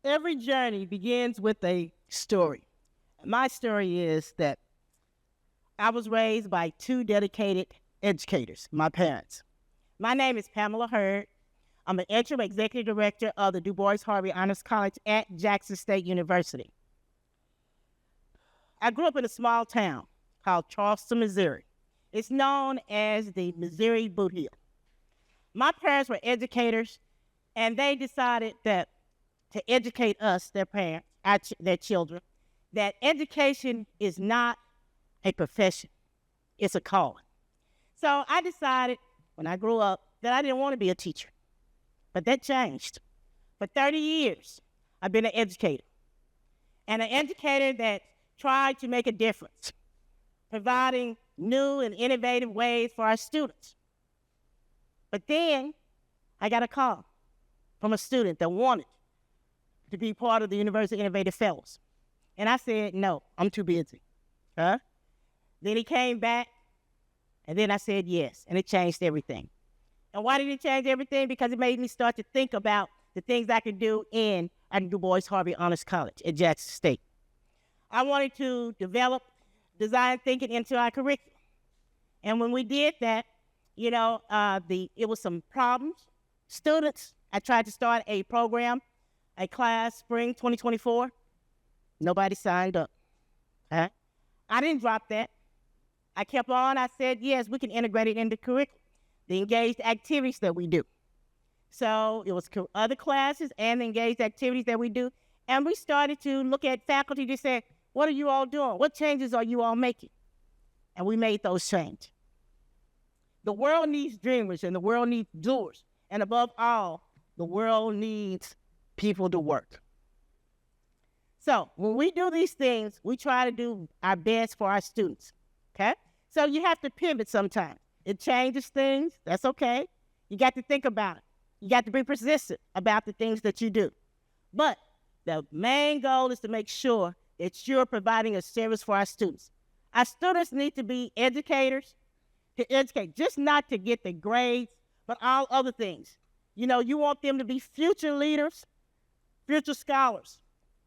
Every journey begins with a story. My story is that I was raised by two dedicated educators, my parents. My name is Pamela Heard. I'm an interim executive director of the Du Bois Harvey Honors College at Jackson State University. I grew up in a small town called Charleston, Missouri. It's known as the Missouri Boot Heel. My parents were educators, and they decided that to educate us, their parents, their children, that education is not a profession, it's a calling. So I decided when I grew up that I didn't want to be a teacher, but that changed. For 30 years, I've been an educator, and an educator that tried to make a difference, providing new and innovative ways for our students. But then I got a call from a student that wanted to be part of the University Innovative Fellows. And I said, no, I'm too busy. Then he came back, and then I said yes, and it changed everything. And why did it change everything? Because it made me start to think about the things I could do at Du Bois Harvey Honors College at Jackson State. I wanted to develop design thinking into our curriculum. And when we did that, it was some problems. Students, I tried to start a program, a class, spring 2024. Nobody signed up. I didn't drop that. I kept on. I said, yes, we can integrate it into curriculum, the engaged activities that we do. So it was other classes and the engaged activities that we do. And we started to look at faculty to say, what are you all doing? What changes are you all making? And we made those changes. The world needs dreamers and the world needs doers. And above all, the world needs people to work. So when we do these things, we try to do our best for our students, okay? So you have to pivot sometimes. It changes things. That's okay. You got to think about it. You got to be persistent about the things that you do. But the main goal is to make sure that you're providing a service for our students. Our students need to be educators, to educate, just not to get the grades, but all other things. You want them to be future leaders, future scholars.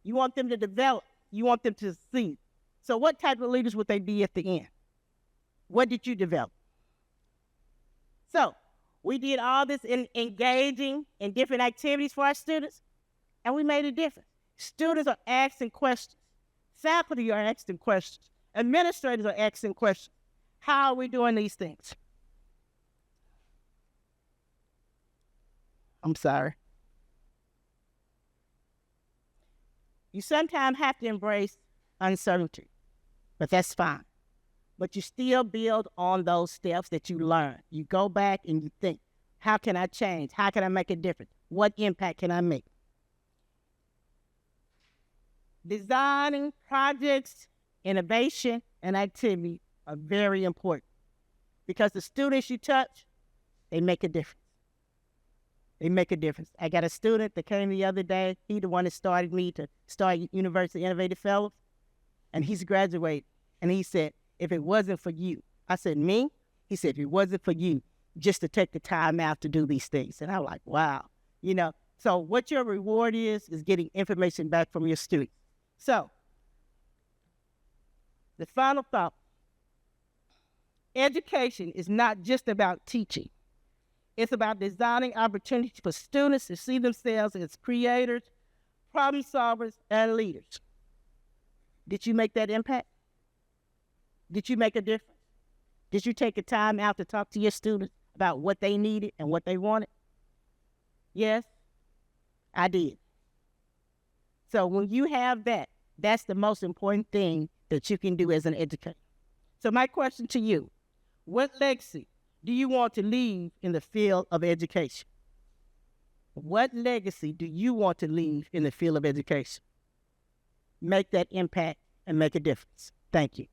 You want them to develop. You want them to succeed. So what type of leaders would they be at the end? What did you develop? So we did all this in engaging in different activities for our students, and we made a difference. Students are asking questions. Faculty are asking questions. Administrators are asking questions. How are we doing these things? I'm sorry. You sometimes have to embrace uncertainty, but that's fine. But you still build on those steps that you learn. You go back and you think, how can I change? How can I make a difference? What impact can I make? Designing projects, innovation, and activity are very important because the students you touch, they make a difference. They make a difference. I got a student that came the other day. He the one that started me to start University Innovative Fellows, and he's graduated. And he said, if it wasn't for you. I said, me? He said, if it wasn't for you, just to take the time out to do these things. And I'm like, wow. So what your reward is getting information back from your students. So the final thought, education is not just about teaching. It's about designing opportunities for students to see themselves as creators, problem solvers, and leaders. Did you make that impact? Did you make a difference? Did you take the time out to talk to your students about what they needed and what they wanted? Yes, I did. So when you have that, that's the most important thing that you can do as an educator. So my question to you, what legacy do you want to leave in the field of education? What legacy do you want to leave in the field of education? Make that impact and make a difference. Thank you.